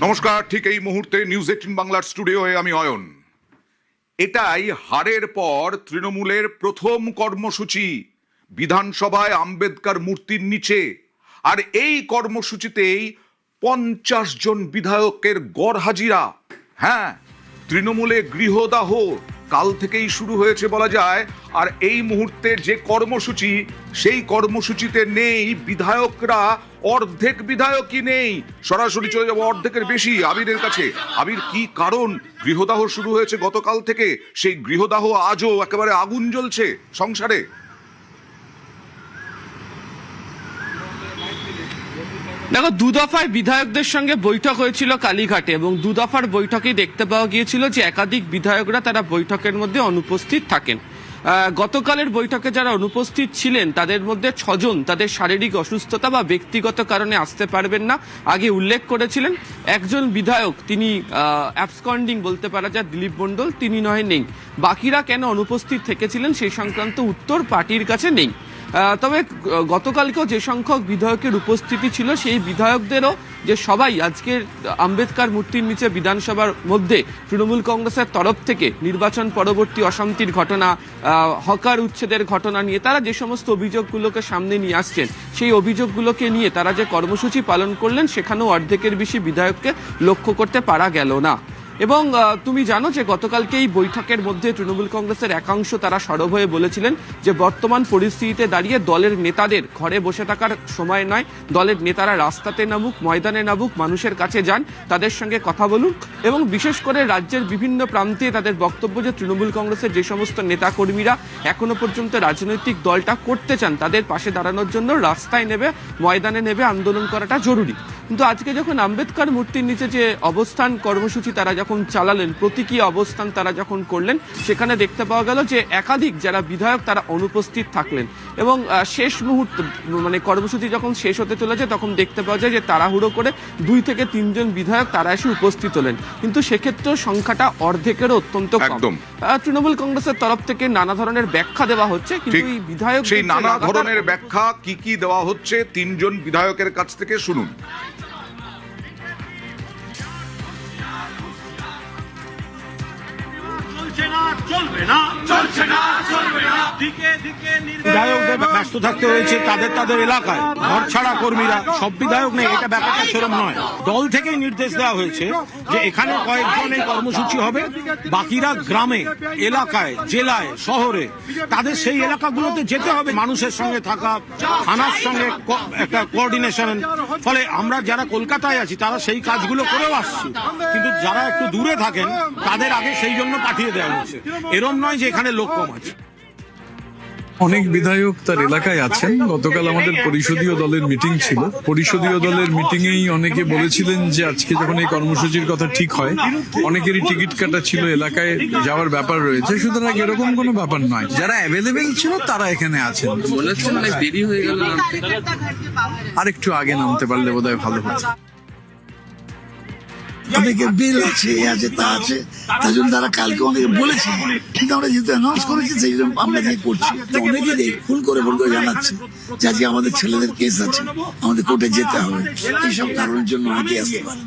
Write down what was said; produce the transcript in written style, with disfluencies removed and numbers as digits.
নমস্কার। ঠিক এই মুহূর্তে নিউজ 18 বাংলার স্টুডিওয়ে আমি অয়ন। এটাই হারের পর তৃণমূলের প্রথম কর্মসূচি, বিধানসভায় আম্বেদকর মূর্তির নিচে। আর এই কর্মসূচিতেই 50 জন বিধায়কের গড় হাজিরা। হ্যাঁ, তৃণমূলে গৃহদাহ কাল থেকেই শুরু হয়েছে বলা যায়। আর এই মুহূর্তের যে কর্মসূচি, সেই কর্মসূচিতে নেই বিধায়করা, অর্ধেক বিধায়কই নেই। সরাসরি চলে যাবো অর্ধেকের বেশি আবিরের কাছে। আবির, কি কারণ গৃহদাহ শুরু হয়েছে গতকাল থেকে? সেই গৃহদাহ আজও একেবারে আগুন জ্বলছে সংসারে। দেখো, দু দফায় বিধায়কদের সঙ্গে বৈঠক হয়েছিল কালীঘাটে, এবং দু দফার বৈঠকেই দেখতে পাওয়া গিয়েছিল যে একাধিক বিধায়করা তারা বৈঠকের মধ্যে অনুপস্থিত থাকেন। গতকালের বৈঠকে যারা অনুপস্থিত ছিলেন তাদের মধ্যে 6 জন তাদের শারীরিক অসুস্থতা বা ব্যক্তিগত কারণে আসতে পারবেন না আগে উল্লেখ করেছিলেন। একজন বিধায়ক, তিনি অ্যাবসকন্ডিং বলতে পারা যায়, দিলীপ মণ্ডল, তিনি নয় নেই। বাকিরা কেন অনুপস্থিত থেকেছিলেন সেই সংক্রান্ত উত্তর পার্টির কাছে নেই। তবে গতকালকেও যে সংখ্যক বিধায়কের উপস্থিতি ছিল, সেই বিধায়কদেরও যে সবাই আজকের আম্বেদকর মূর্তির নিচে বিধানসভার মধ্যে তৃণমূল কংগ্রেসের তরফ থেকে নির্বাচন পরবর্তী অশান্তির ঘটনা, হকার উচ্ছেদের ঘটনা নিয়ে তারা যে সমস্ত অভিযোগগুলোকে সামনে নিয়ে আসছেন, সেই অভিযোগগুলোকে নিয়ে তারা যে কর্মসূচি পালন করলেন, সেখানেও অর্ধেকের বেশি বিধায়ককে লক্ষ্য করতে পারা গেল না। এবং তুমি জানো যে গতকালকে এই বৈঠকের মধ্যে তৃণমূল কংগ্রেসের একাংশ তারা সরব হয়ে বলেছিলেন যে বর্তমান পরিস্থিতিতে দাঁড়িয়ে দলের নেতাদের ঘরে বসে থাকার সময় নয়, দলের নেতারা রাস্তাতে নামুক, ময়দানে নামুক, মানুষের কাছে যান, তাদের সঙ্গে কথা বলুন। এবং বিশেষ করে রাজ্যের বিভিন্ন প্রান্তে তাদের বক্তব্য যে তৃণমূল কংগ্রেসের যে সমস্ত নেতাকর্মীরা এখনো পর্যন্ত রাজনৈতিক দলটা করতে চান, তাদের পাশে দাঁড়ানোর জন্য রাস্তায় নেবে, ময়দানে নেবে, আন্দোলন করাটা জরুরি। কিন্তু আজকে যখন আম্বেদকর মূর্তির নিচে যে অবস্থান কর্মসূচি তারা যখন চালালেন, প্রতীকী অবস্থান তারা যখন করলেন, সেখানে দেখতে পাওয়া গেল যে একাধিক যারা বিধায়ক তারা অনুপস্থিত থাকলেন। এবং শেষ মুহূর্ত, মানে কর্মসূচি যখন শেষ হতে চলেছে, তখন দেখতে পাওয়া যায় যে তাড়াহুড়ো করে 2 থেকে 3 জন বিধায়ক তারা এসে উপস্থিত হলেন। কিন্তু সেক্ষেত্রেও সংখ্যাটা অর্ধেকেরও অত্যন্ত কম। তৃণমূল কংগ্রেসের তরফ থেকে নানা ধরনের ব্যাখ্যা দেওয়া হচ্ছে, কিন্তু এই বিধায়ক, সেই নানা ধরনের ব্যাখ্যা কি কি দেওয়া হচ্ছে 3 জন বিধায়কের কাছ থেকে শুনুন। বিধায়কদের ব্যস্ত থাকতে হয়েছে তাদের এলাকায়, ঘর ছাড়া কর্মীরা, সব বিধায়ক নেই, এটা ব্যাপারটা সেরকম নয়। দল থেকেই নির্দেশ দেওয়া হয়েছে যে এখানে কয়েকজন এই কর্মসূচি হবে, বাকিরা গ্রামে, এলাকায়, জেলায়, শহরে, তাদের সেই এলাকাগুলোতে যেতে হবে, মানুষের সঙ্গে থাকা, থানার সঙ্গে একটা কোঅর্ডিনেশন। ফলে আমরা যারা কলকাতায় আছি তারা সেই কাজগুলো করেও আসছি, কিন্তু যারা একটু দূরে থাকেন তাদের আগে সেই জন্য পাঠিয়ে দেওয়া হয়েছে। এরম নয় যে এখানে লোক কম আছে। অনেক বিধায়ক তার এলাকায় আছেন। গতকাল আমাদের পরিষদীয় দলের মিটিং ছিল। পরিষদীয় দলের মিটিংয়েই অনেকে বলেছিলেন যে আজকে যখন এই কর্মসূচির কথা ঠিক হয়, অনেকেরই টিকিট কাটা ছিল, এলাকায় যাওয়ার ব্যাপার রয়েছে। সুতরাং এরকম কোনো ব্যাপার নয়, যারা অ্যাভেলেবেল ছিল তারা এখানে আছেন। দেরি হয়ে গেল, আর একটু আগে নামতে পারলে বোধহয় ভালো হতো। অনেকে বিল আছে, আছে, তা আছে, তার জন্য তারা কালকে অনেকে বলেছে, কিন্তু আমরা যেহেতু অ্যানাউন্স করেছি সেই জন্য আমরা দিয়ে করছি। অনেকেই ফোন করে জানাচ্ছে যে আজকে আমাদের ছেলেদের কেস আছে, আমাদের কোর্টে যেতে হবে, এইসব কারণের জন্য অনেকে আসতে পারে।